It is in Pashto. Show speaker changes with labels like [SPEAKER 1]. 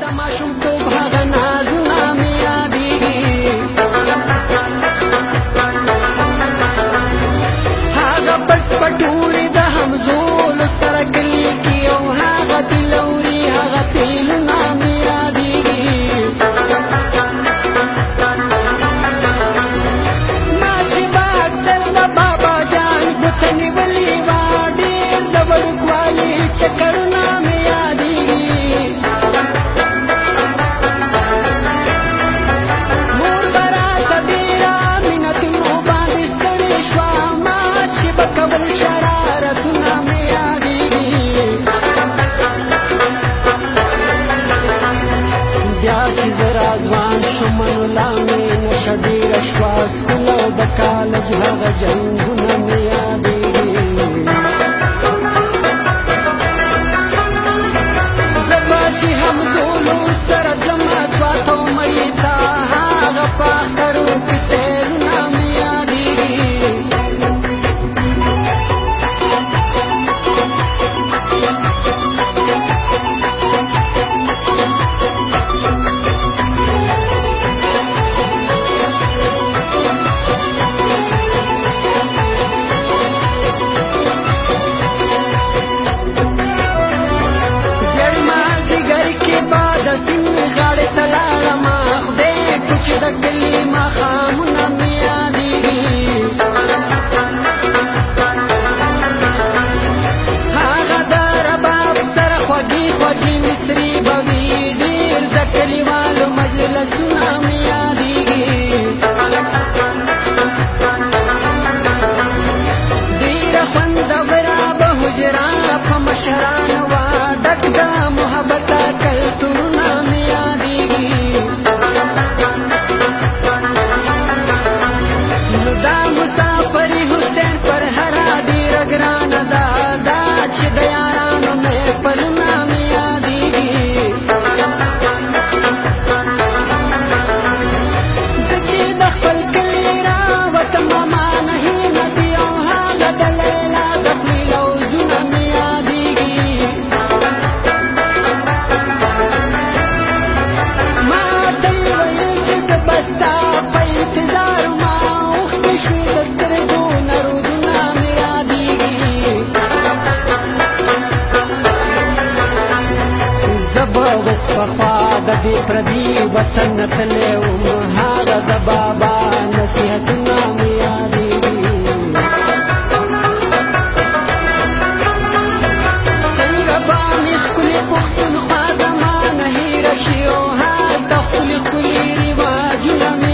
[SPEAKER 1] د ماشومتوب هغه نازونه مې یادېږي هغه پټ پټورې د همزولو سره کلي کې او هغه تلوري هغه تیلونه مې یادېږي ما چې به اکثر د بابا جان ګوته نیولې وه ډېر د وړوکوالي چکرونه مې یادېږي مور به راته ډېره مینتونو باندې ستړې شوه ما چې به کول شرارتونه مې یادېږي بیا چې زه راځوان شوم نو لا مې نشه ډېره شوه سکول او د کالج هغه جنګونه مې یادېږي زه به چې همزولو سره ځمه سوات او مړي ته هغه په اخترو کې سیلونه مې یادېږي غاړې ته لاړمه خدای کړو چې د کلي ماښامونه مې یادېږي هغه د رباب سره خوږې خوږې مصري به وي ډېر د کلیوالو مجلسونه مې یادېږي ډېره خوندوره به حجره په مشرانو وه ډک د محبته کلتورونه مې یادېږي نو دا مسافري حسین پر هره ډېره ګرانه ده دا چې د یارانو محفلونه مې یادېږي زه چې د خپل کلي راوتم ماما هینه دي او هغه د لیلا د خولې لوظونه مې یادېږي ما ته یې ویل چې زه به ستا په انتظار ما اوښکې شوې د سترګو نه رودونه مې یادېږي زه به اوس پخوا د دې پردي وطن نه تللی وم هغه د بابا نصیحتونه مې یادېږي څنګه به مې ښکلې پښتونخوا زمانه هېره شي او هلته ښکلي ښکلي رواجونه مې